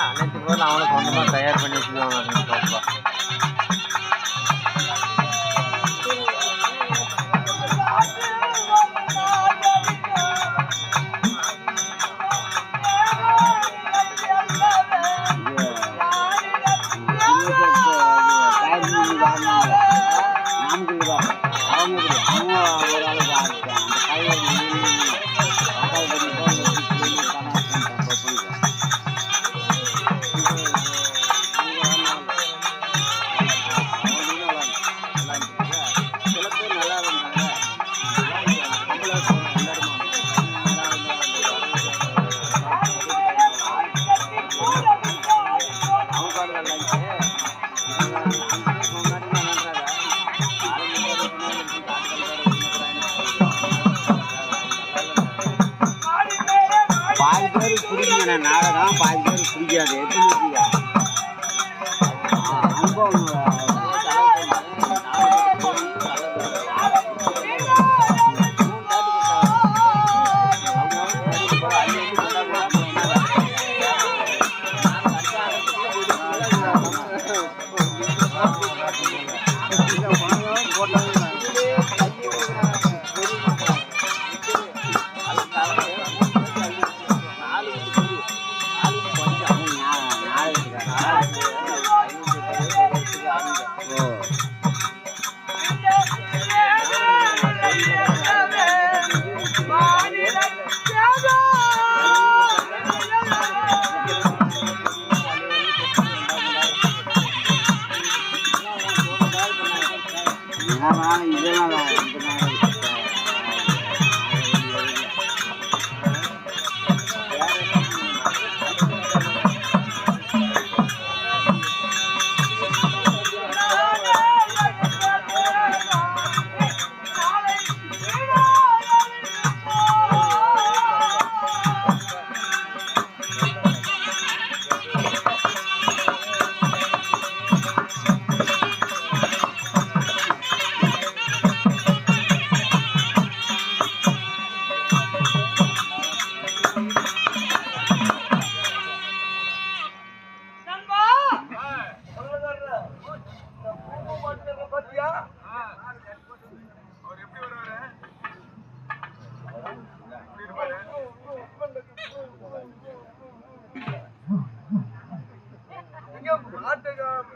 அனைத்து போதும் அவனை சொந்தமாக தயார் பண்ணி வச்சுக்குவாங்க. பாதி பேர் பிடிக்குங்க நாடகம், பாதி பேர் பிடிக்காது. எப்படி அனுபவம்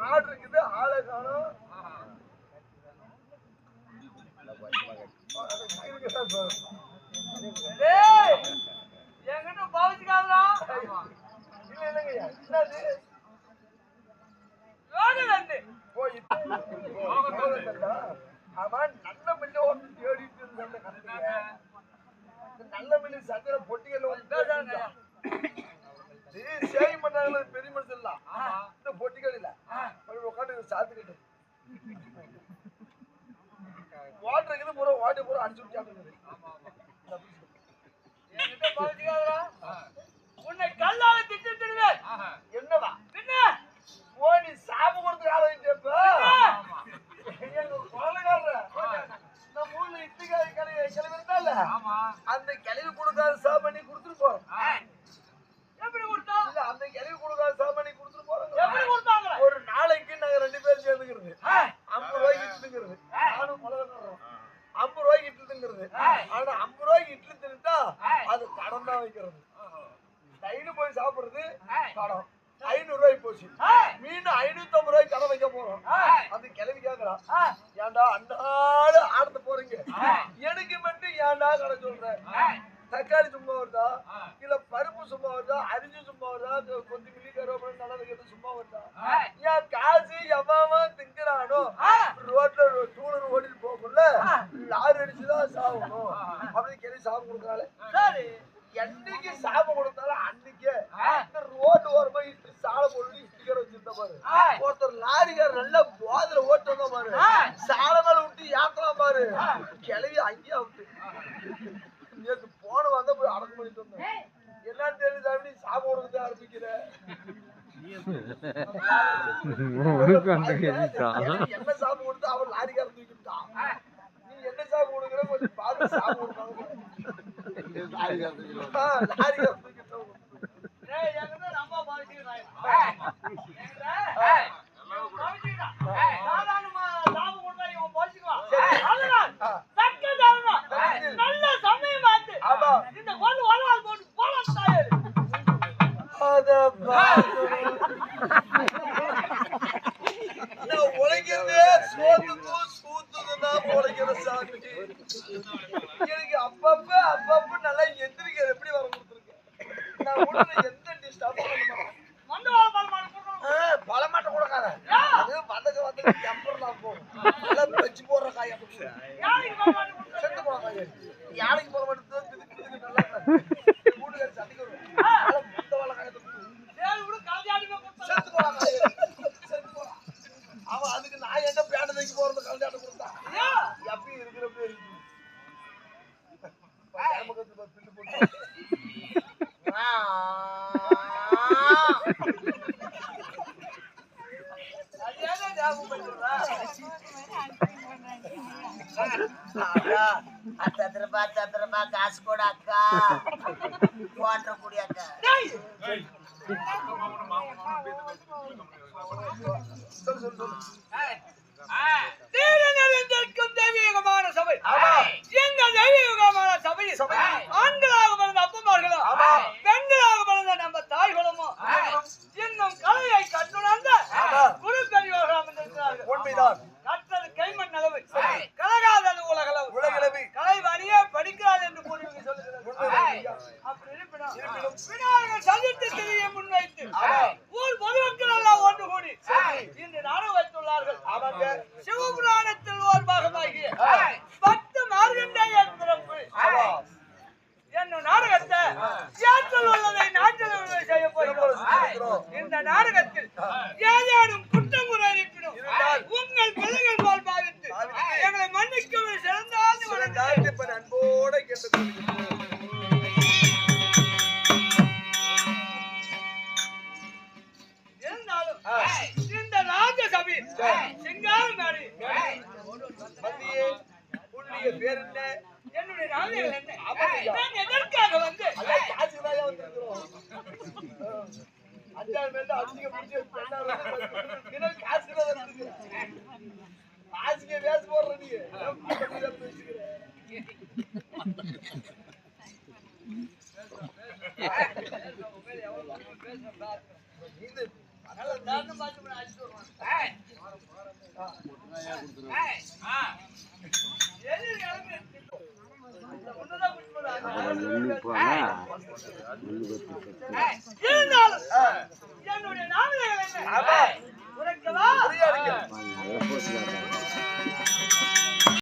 மாடு இருக்குது, ஆளை காணும். என்கிட்ட பாவிச்சுக்காதா அவன் நல்ல மில்ல ஓட்டு தேடிட்டு இருந்த நல்ல மில்லு சந்திர பொட்டிகள் சேவை பண்ணாங்களா பெரிய மனுஷன் இல்ல இந்த பொட்டிகள் இல்ல உட்காந்து சாத்துக்கிட்டு வாட்டர் இருக்குது பூரா வாட்டி பூரா அடிச்சு விட்டாங்க. உன்னை கல்லால திட்டுவேன். என்னவா பின்ன ஓ நீ சாப்பு கொடுத்து ஆலோசிச்சப்ப எங்க கொலைகாரர் நம்ம ஊர்ல இட்டுக்காரி கிளவி இருந்தால அந்த கிளவி கொடுக்காத சாப்பாடு கொடுத்துட்டு போறோம். எப்படி கொடுத்தா இல்ல அந்த கிளவி கொடுக்காத சாப்பாடு கொடுத்துட்டு போறோம். எப்படி கொடுத்தாங்க? ஒரு நாளைக்கு நாங்க 2 பேரும் சேர்ந்துக்கிறது 50 ரூபாய்க்கு இட்டுங்கிறது. நானும் கொலைகாரன் 50 ரூபாய்க்கு இட்டுங்கிறது. ஆனா 50 ரூபாய்க்கு இட்லி தின்னுட்டா அது கடன் தான் வைக்கிறது. டெய்லி போய் சாப்பிடுறது கடன் 500 ரூபாய்க்கு போச்சு. மீன் 550 ரூபாய்க்கு கடன் வைக்க போறோம். அது கிளவி கேக்குறா ஏன்டா அண்டாடு ஆடத்து போறீங்க எனக்கு மட்டும் ஏன்டா கடை சொல்ற? தக்காளி சும்மா வருதா இல்ல பருப்பு சும்மா வருதா அரிஞ்சு சும்மா வருதா கொத்தமல்லி கருவேப்பிலை நல்லது கேட்டு சும்மா வருதா? ஏன் காசு எவன் திங்கிறானோ ரோட்ல டூலர் ஓடிட்டு போகக்குள்ள லாரி அடிச்சுதான் சாகணும் அப்படின்னு கேள்வி சாப்பிட்டு கொடுக்குறாள். சரி என்னைக்கு சாப்பிட கொடுத்தாலும் அன்னைக்கு என்ன தெரியுது அப்படி சாப்பிட கொடுத்து ஆரம்பிக்கிற என்ன சாப்பிட கொடுத்து அவன் லாரிக்கார தூக்கிட்டான் நீ என்ன சாப்பிட கொடுக்குற கொஞ்சம் பார்த்து சாப்பிட கொடுத்தாங்க லாரிக்கார தூக்கிட்டான் நல்ல சமயம் பார்த்து இந்த கொண்டு வளவால் போட்டு போலாம் தாயர் உழைக்கிறதே சூத்துதுன்னா உழைக்கிற சாமி எனக்கு அப்பப்ப நல்லா எந்திரிக்கிற எப்படி வர கொடுத்துருக்கேன் நான் உடனே எந்த டிஸ்டர்ப் பழமாட்ட கொடுக்காத அது வந்து டெம்பர்லாம் போகும் நல்லா வச்சு போடுற காய் செத்து போன காய் யானைக்கு போக மாட்டேன் நல்லா வீட்டுக்காரி சண்டைக்கு வரும் மொத்த வாழ காயத்தை செத்து போன காய் செத்து போனா அவன் அதுக்கு நான் என்ன பேட்டை தைக்க போறது கல்யாணம் கொடுத்தா எப்பயும் இருக்கிறப்ப இருக்கு பின்னு போட்டு ரூபாய் காசு கூட அக்கா போன்ற கூடிய அக்கா தெய்வீகமான சபை எங்க தெய்வீகமான சபை ஆண்களாக பிறந்த அப்பமார்களும் பெண்களாக பிறந்த நம்ம தாய்களும் இன்னும் கலையை கற்றுணர்ந்த குரு பெரியவர்கள் அமர்ந்திருக்கிறார்கள் உண்மைதான் கற்றது கைமண் அளவு கலகாதது உலகளவு கலை வழியே படிக்கிறார் என்று கூறி சொல்லுகிறார் அப்படி இருப்பினும் விநாயகர் சதுர்த்தி திதியை முன்வைத்து ஊர் பொதுமக்கள் எல்லாம் ஒன்று கூடி இன்று நாடு வைத்துள்ளார்கள் சிவபுராணத்தில் ஒரு பாகமாகிய பத்து மார்கண்டேயர் பிறப்பு என்னும் நாடகத்தை ஏற்றல் உள்ளதை நாட்டில் செய்ய போகிறோம் இந்த நாடகத்தில் ஏதேனும் குற்றம் குறை இருப்பினும் உங்கள் பிள்ளைகள் போல் பாவித்து எங்களை மன்னிக்கும் சிறந்தாது அன்போட கேட்டுக்கொள்கிறோம் இருந்தாலும் இந்த ராஜசபை சிங்கார மேடை மத்தியே புள்ளிய பேர் என்ன என்னுடைய நாளைகள் என்ன நான் எதற்காக வந்து காசுதான் வந்திருக்கிறோம் அஞ்சாறு பேர் அதிக பிடிச்சி காசுதான் வந்திருக்கிறேன் காசுக்கே பேச போடுற நீ என்னுடைய நாவல்கள் என்ன உரைக்கவா